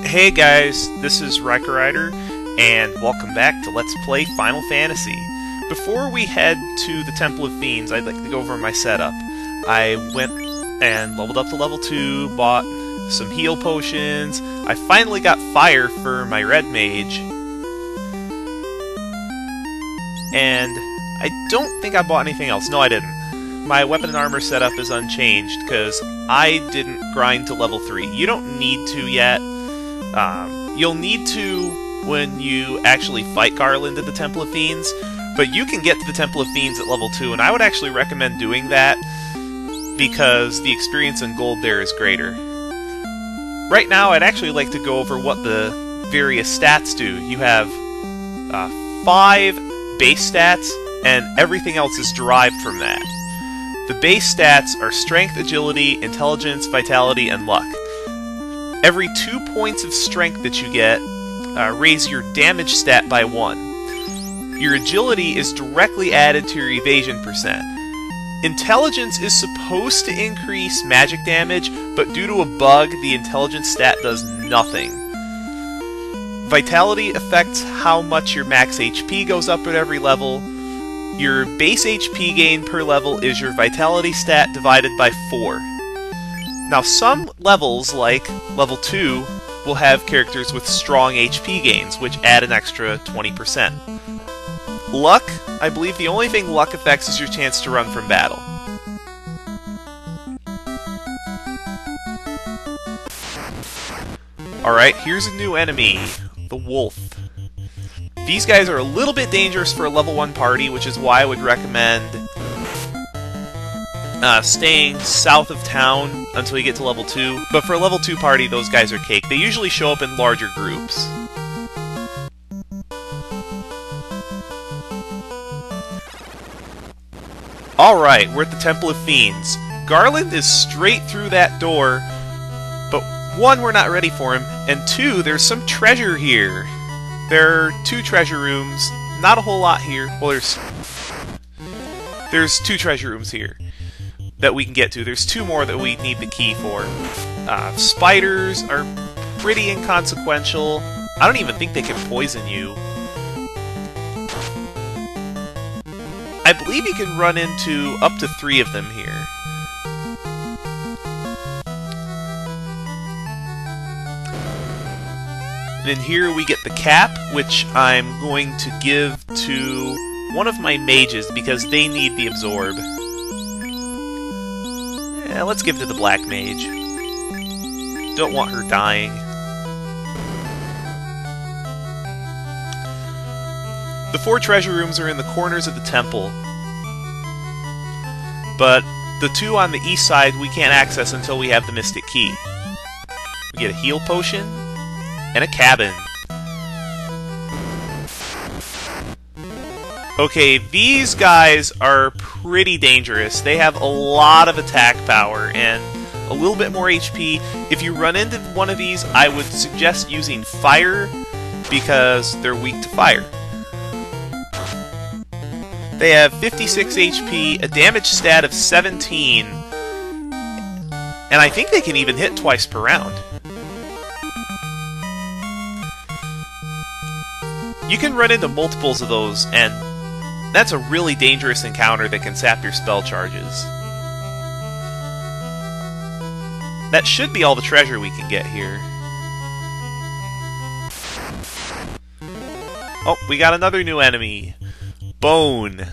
Hey guys, this is RaikouRider, and welcome back to Let's Play Final Fantasy. Before we head to the Temple of Fiends, I'd like to go over my setup. I went and leveled up to level 2, bought some heal potions. I finally got fire for my red mage. And I don't think I bought anything else. No, I didn't. My weapon and armor setup is unchanged because I didn't grind to level 3. You don't need to yet. You'll need to when you actually fight Garland at the Temple of Fiends, but you can get to the Temple of Fiends at level 2, and I would actually recommend doing that because the experience and gold there is greater. Right now, I'd actually like to go over what the various stats do. You have 5 base stats, and everything else is derived from that. The base stats are Strength, Agility, Intelligence, Vitality, and Luck. Every 2 points of strength that you get, raise your damage stat by 1. Your agility is directly added to your evasion percent. Intelligence is supposed to increase magic damage, but due to a bug, the intelligence stat does nothing. Vitality affects how much your max HP goes up at every level. Your base HP gain per level is your vitality stat divided by 4. Now, some levels, like level 2, will have characters with strong HP gains, which add an extra 20%. Luck, I believe the only thing luck affects is your chance to run from battle. Alright, here's a new enemy, the Wolf. These guys are a little bit dangerous for a level 1 party, which is why I would recommend staying south of town until you get to level 2. But for a level 2 party, those guys are cake. They usually show up in larger groups. Alright, we're at the Temple of Fiends. Garland is straight through that door, but 1, we're not ready for him, and 2, there's some treasure here. There are 2 treasure rooms, not a whole lot here. Well, there's 2 treasure rooms here that we can get to. There's 2 more that we need the key for. Spiders are pretty inconsequential. I don't even think they can poison you. I believe you can run into up to 3 of them here. And in here we get the cap, which I'm going to give to one of my mages because they need the absorb. Yeah, let's give it to the black mage. Don't want her dying. The 4 treasure rooms are in the corners of the temple, but the 2 on the east side we can't access until we have the mystic key. We get a heal potion and a cabin. Okay, these guys are pretty dangerous. They have a lot of attack power and a little bit more HP. If you run into one of these, I would suggest using fire because they're weak to fire. They have 56 HP, a damage stat of 17, and I think they can even hit twice per round. You can run into multiples of those, and that's a really dangerous encounter that can sap your spell charges. That should be all the treasure we can get here. Oh, we got another new enemy. Bone.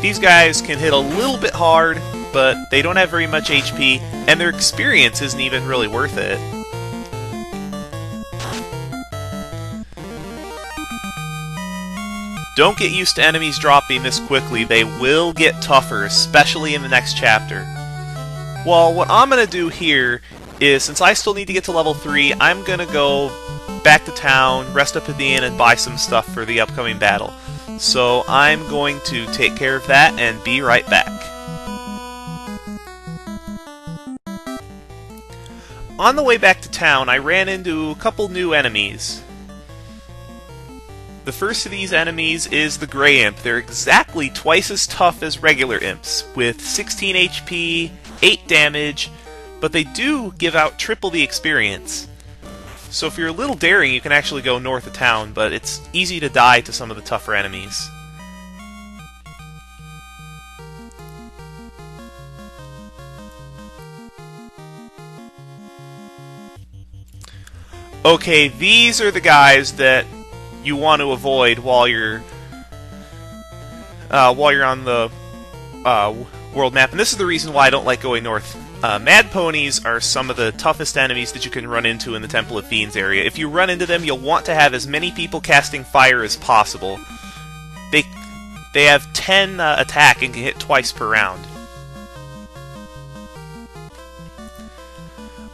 These guys can hit a little bit hard, but they don't have very much HP, and their experience isn't even really worth it. Don't get used to enemies dropping this quickly. They will get tougher, especially in the next chapter. Well, what I'm going to do here is, since I still need to get to level 3, I'm going to go back to town, rest up at the inn, and buy some stuff for the upcoming battle. So I'm going to take care of that and be right back. On the way back to town, I ran into a couple new enemies. The first of these enemies is the Grey Imp. They're exactly twice as tough as regular imps, with 16 HP, 8 damage, but they do give out triple the experience. So if you're a little daring, you can actually go north of town, but it's easy to die to some of the tougher enemies. Okay, these are the guys that you want to avoid while you're on the world map, and this is the reason why I don't like going north. Mad Ponies are some of the toughest enemies that you can run into in the Temple of Fiends area. If you run into them, you'll want to have as many people casting fire as possible. They have 10 attack and can hit twice per round.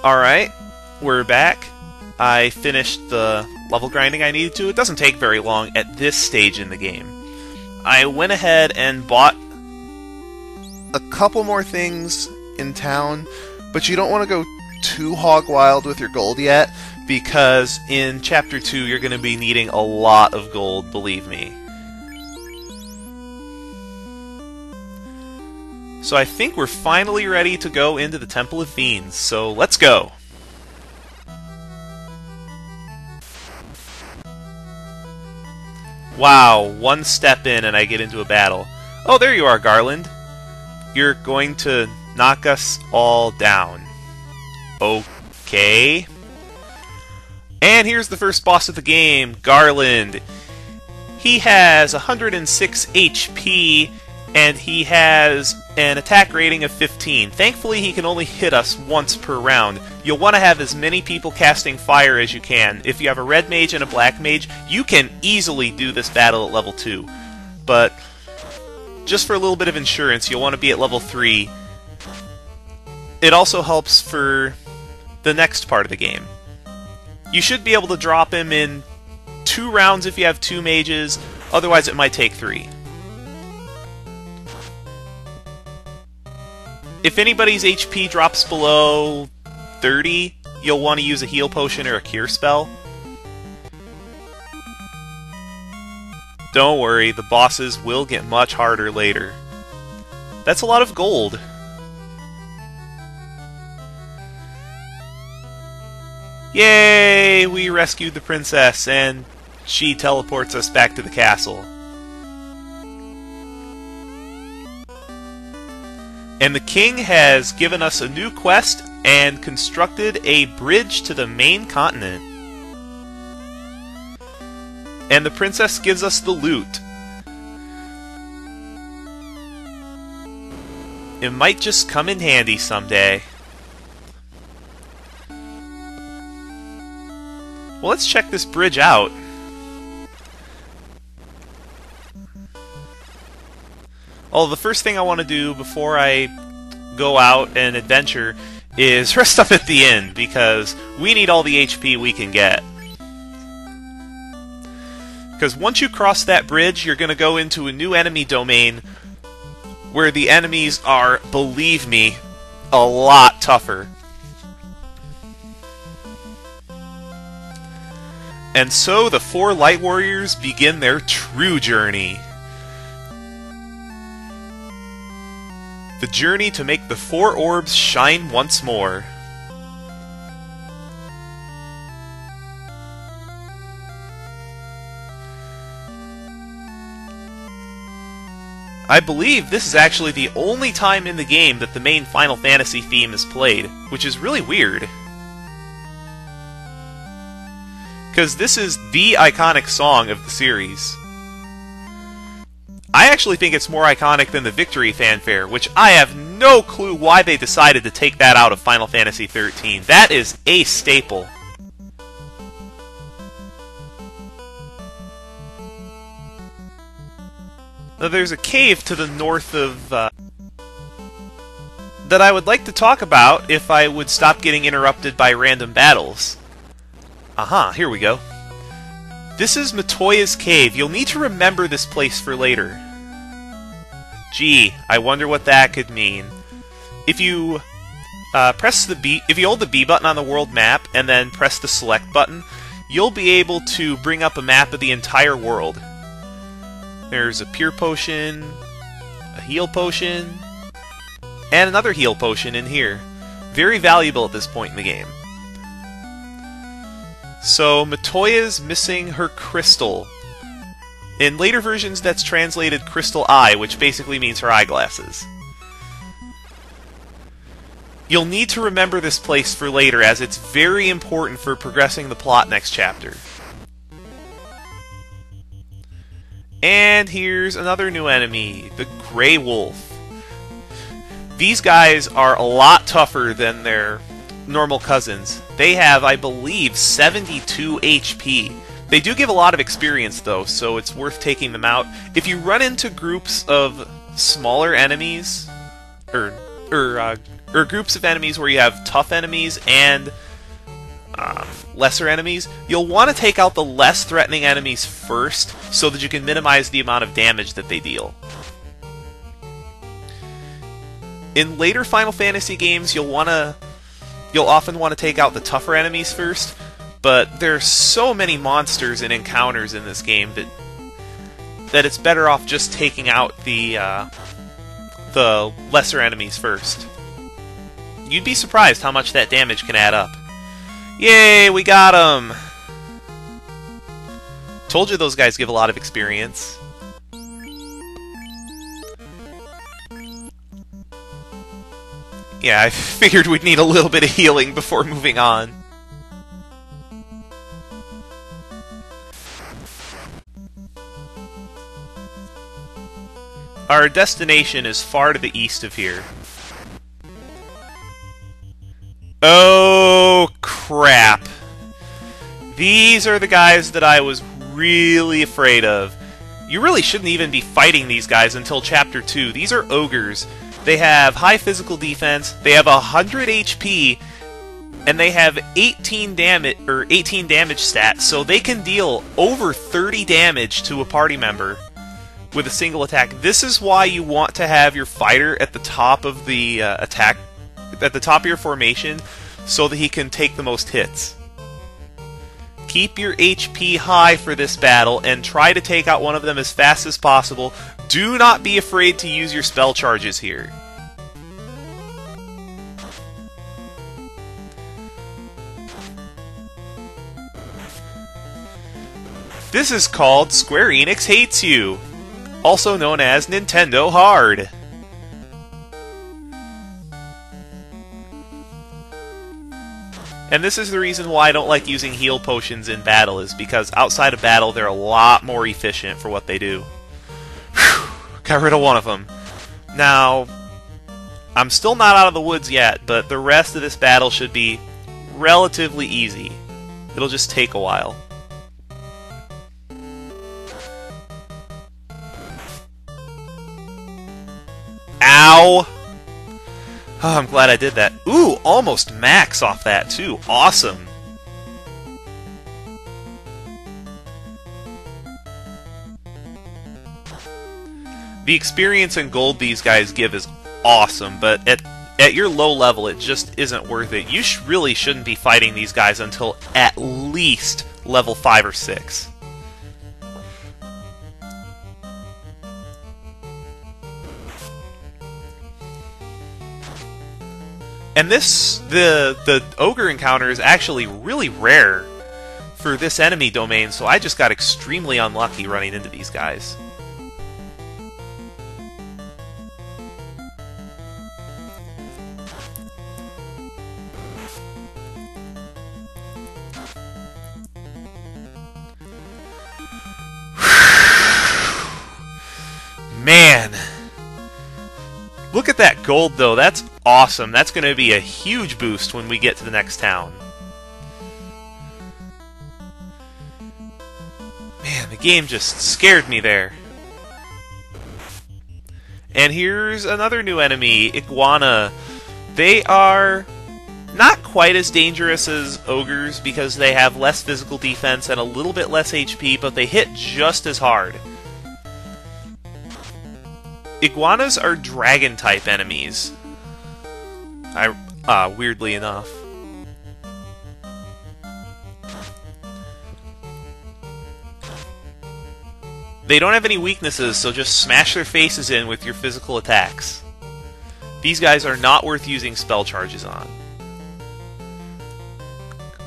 Alright, we're back. I finished the level grinding I needed to. It doesn't take very long at this stage in the game. I went ahead and bought a couple more things in town, but you don't want to go too hog wild with your gold yet, because in Chapter 2 you're going to be needing a lot of gold, believe me. So I think we're finally ready to go into the Temple of Fiends, so let's go! Wow, one step in and I get into a battle. Oh, there you are, Garland. You're going to knock us all down. Okay. And here's the first boss of the game, Garland. He has 106 HP, and he has an attack rating of 15. Thankfully, he can only hit us once per round. You'll want to have as many people casting fire as you can. If you have a red mage and a black mage, you can easily do this battle at level 2. But just for a little bit of insurance, you'll want to be at level 3. It also helps for the next part of the game. You should be able to drop him in 2 rounds if you have 2 mages, otherwise it might take 3. If anybody's HP drops below 30, you'll want to use a heal potion or a cure spell. Don't worry, the bosses will get much harder later. That's a lot of gold. Yay! We rescued the princess, and she teleports us back to the castle. And the king has given us a new quest and constructed a bridge to the main continent. And the princess gives us the loot. It might just come in handy someday. Well, let's check this bridge out. Oh, the first thing I want to do before I go out and adventure is rest up at the inn, because we need all the HP we can get. Because once you cross that bridge, you're going to go into a new enemy domain where the enemies are, believe me, a lot tougher. And so the 4 Light Warriors begin their true journey. The journey to make the 4 orbs shine once more. I believe this is actually the only time in the game that the main Final Fantasy theme is played, which is really weird. Because this is the iconic song of the series. I actually think it's more iconic than the Victory Fanfare, which I have no clue why they decided to take that out of Final Fantasy XIII. That is a staple. Now, there's a cave to the north of that I would like to talk about if I would stop getting interrupted by random battles. Aha, here we go. This is Matoya's cave. You'll need to remember this place for later. Gee, I wonder what that could mean. If you if you hold the B button on the world map and then press the select button, you'll be able to bring up a map of the entire world. There's a pure potion, a heal potion, and another heal potion in here. Very valuable at this point in the game. So, Matoya's missing her crystal. In later versions, that's translated Crystal Eye, which basically means her eyeglasses. You'll need to remember this place for later, as it's very important for progressing the plot next chapter. And here's another new enemy, the Grey Wolf. These guys are a lot tougher than their normal cousins. They have, I believe, 72 HP. They do give a lot of experience, though, so it's worth taking them out. If you run into groups of smaller enemies, or groups of enemies where you have tough enemies and lesser enemies, you'll want to take out the less threatening enemies first, so that you can minimize the amount of damage that they deal. In later Final Fantasy games, you'll often want to take out the tougher enemies first, but there's so many monsters and encounters in this game that it's better off just taking out the lesser enemies first. You'd be surprised how much that damage can add up. Yay, we got him! Told you those guys give a lot of experience. Yeah, I figured we'd need a little bit of healing before moving on. Our destination is far to the east of here. Oh, crap. These are the guys that I was really afraid of. You really shouldn't even be fighting these guys until Chapter 2. These are ogres. They have high physical defense, they have 100 HP, and they have 18 damage stats, so they can deal over 30 damage to a party member with a single attack. This is why you want to have your fighter at the top of the attack, at the top of your formation, so that he can take the most hits. Keep your HP high for this battle, and try to take out one of them as fast as possible. Do not be afraid to use your spell charges here. This is called Square-Enix Hates You, also known as Nintendo Hard. And this is the reason why I don't like using heal potions in battle, is because outside of battle they're a lot more efficient for what they do. Whew, got rid of one of them. Now, I'm still not out of the woods yet, but the rest of this battle should be relatively easy. It'll just take a while. Ow! Oh, I'm glad I did that. Ooh, almost max off that, too. Awesome. The experience and gold these guys give is awesome, but at your low level, it just isn't worth it. You really shouldn't be fighting these guys until at least level 5 or 6. And the ogre encounter is actually really rare for this enemy domain, so I just got extremely unlucky running into these guys. Man! Look at that gold, though. That's awesome. That's going to be a huge boost when we get to the next town. Man, the game just scared me there. And here's another new enemy, Iguana. They are not quite as dangerous as ogres because they have less physical defense and a little bit less HP, but they hit just as hard. Iguanas are dragon-type enemies. Weirdly enough. They don't have any weaknesses, so just smash their faces in with your physical attacks. These guys are not worth using spell charges on.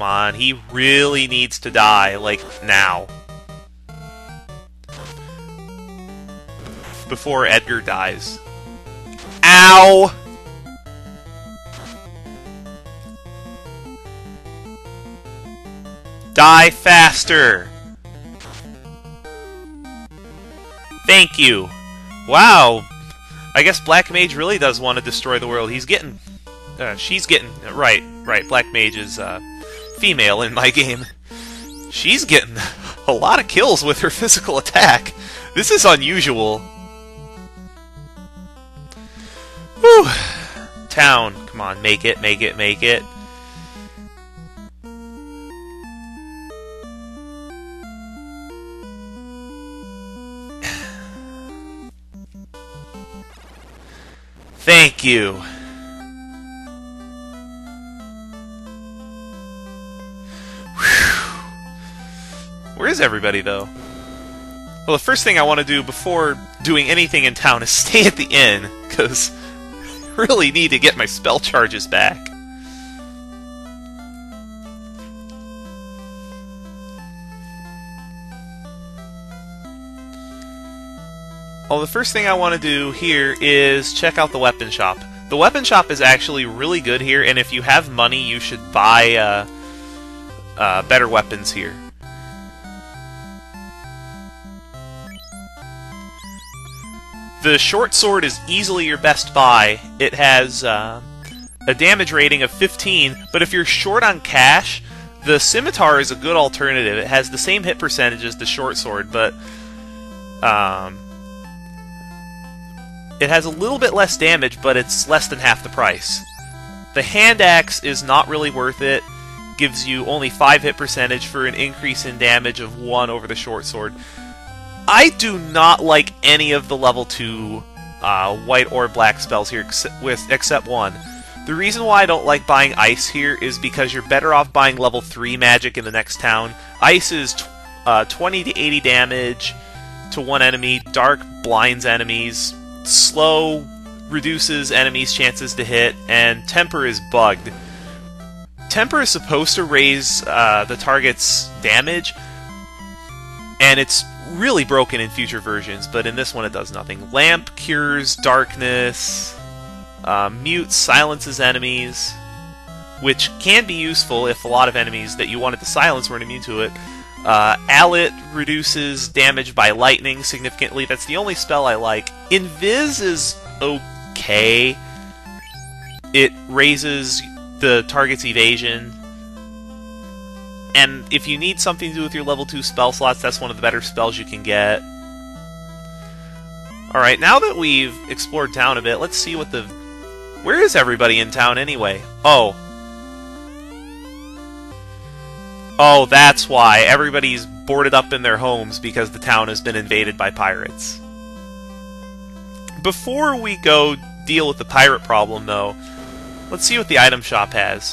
Come on, he really needs to die, like, now. Before Edgar dies. Ow! Die faster! Thank you! Wow! I guess Black Mage really does want to destroy the world. He's getting... she's getting... Right. Black Mage is, female in my game. She's getting a lot of kills with her physical attack. This is unusual. Whew! Town. Come on, make it. Thank you. Where is everybody, though? Well, the first thing I want to do before doing anything in town is stay at the inn, because I really need to get my spell charges back. Well, the first thing I want to do here is check out the weapon shop. The weapon shop is actually really good here, and if you have money, you should buy better weapons here. The short sword is easily your best buy. It has a damage rating of 15, but if you're short on cash, the Scimitar is a good alternative. It has the same hit percentage as the short sword, but it has a little bit less damage, but it's less than half the price. The hand axe is not really worth it. Gives you only 5 hit percentage for an increase in damage of 1 over the short sword. I do not like any of the level 2 white or black spells here except one. The reason why I don't like buying ice here is because you're better off buying level 3 magic in the next town. Ice is 20 to 80 damage to one enemy, dark blinds enemies, slow reduces enemies' chances to hit, and temper is bugged. Temper is supposed to raise the target's damage, and it's really broken in future versions, but in this one it does nothing. Lamp cures darkness, mute silences enemies, which can be useful if a lot of enemies that you wanted to silence weren't immune to it. Alit reduces damage by lightning significantly. That's the only spell I like. Invis is okay. It raises the target's evasion. And if you need something to do with your level 2 spell slots, that's one of the better spells you can get. Alright, now that we've explored town a bit, let's see what the... Where is everybody in town anyway? Oh, that's why. Everybody's boarded up in their homes because the town has been invaded by pirates. Before we go deal with the pirate problem, though, let's see what the item shop has.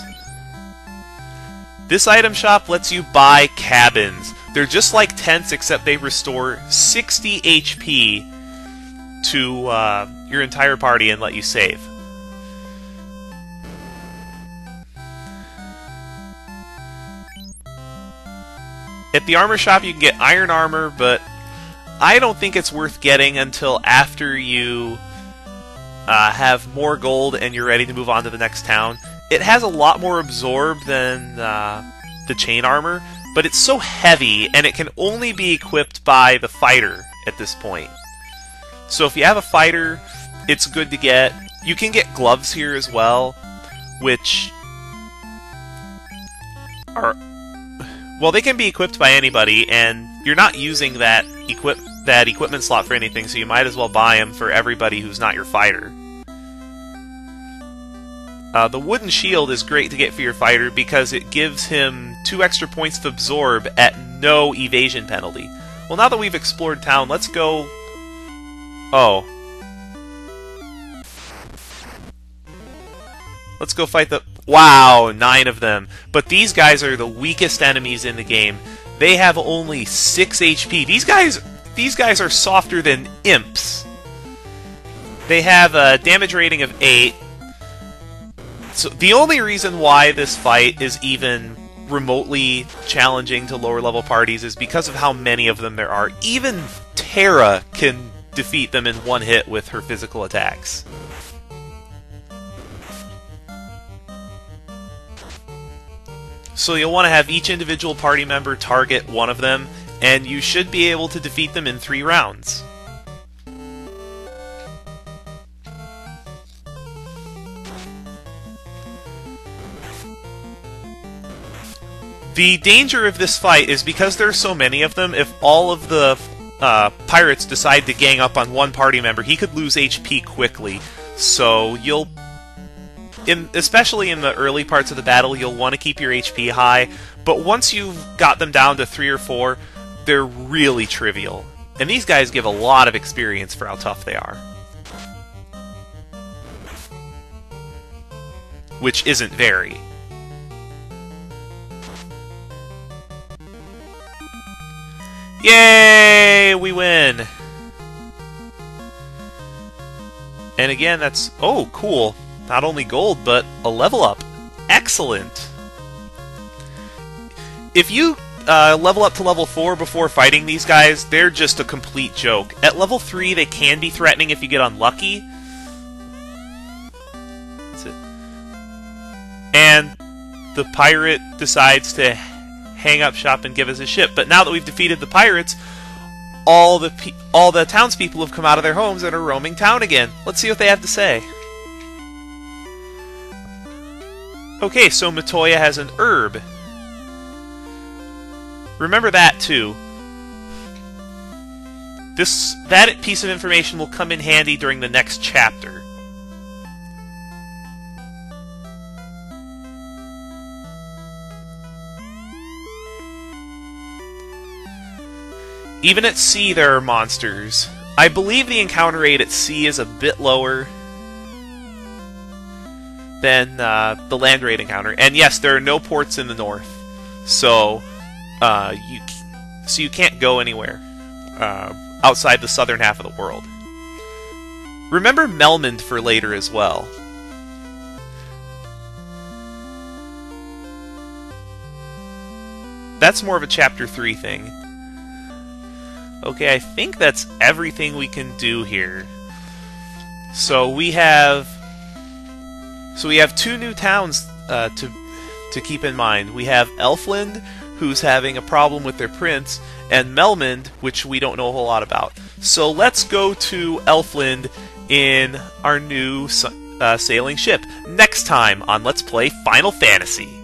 This item shop lets you buy cabins. They're just like tents, except they restore 60 HP to your entire party and let you save. At the armor shop you can get iron armor, but I don't think it's worth getting until after you have more gold and you're ready to move on to the next town. It has a lot more absorb than the chain armor, but it's so heavy and it can only be equipped by the fighter at this point. So if you have a fighter, it's good to get. You can get gloves here as well, which are... Well, they can be equipped by anybody, and you're not using that equipment slot for anything, so you might as well buy them for everybody who's not your fighter. The wooden shield is great to get for your fighter because it gives him 2 extra points to absorb at no evasion penalty. Well, now that we've explored town, let's go... Oh. Let's go fight the... Wow, 9 of them. But these guys are the weakest enemies in the game. They have only 6 HP. These guys are softer than imps. They have a damage rating of 8. So the only reason why this fight is even remotely challenging to lower level parties is because of how many of them there are. Even Terra can defeat them in one hit with her physical attacks. So you'll want to have each individual party member target one of them, and you should be able to defeat them in 3 rounds. The danger of this fight is because there are so many of them, if all of the pirates decide to gang up on one party member, he could lose HP quickly. So you'll, especially in the early parts of the battle, you'll want to keep your HP high, but once you've got them down to 3 or 4, they're really trivial. And these guys give a lot of experience for how tough they are. Which isn't very. Yay! We win! And again, that's... oh, cool. Not only gold, but a level up. Excellent! If you level up to level 4 before fighting these guys, they're just a complete joke. At level 3, they can be threatening if you get unlucky. That's it. And the pirate decides to hang up shop and give us a ship. But now that we've defeated the pirates, all the townspeople have come out of their homes and are roaming town again. Let's see what they have to say. Okay, so Matoya has an herb. Remember that too. That piece of information will come in handy during the next chapter. Even at sea there are monsters. I believe the encounter rate at sea is a bit lower than the land raid encounter. And yes, there are no ports in the north, so you can't go anywhere outside the southern half of the world. Remember Melmond for later as well. That's more of a Chapter 3 thing. Okay, I think that's everything we can do here. So we have 2 new towns to keep in mind. We have Elfland, who's having a problem with their prince, and Melmond, which we don't know a whole lot about. So let's go to Elfland in our new sailing ship next time on Let's Play Final Fantasy.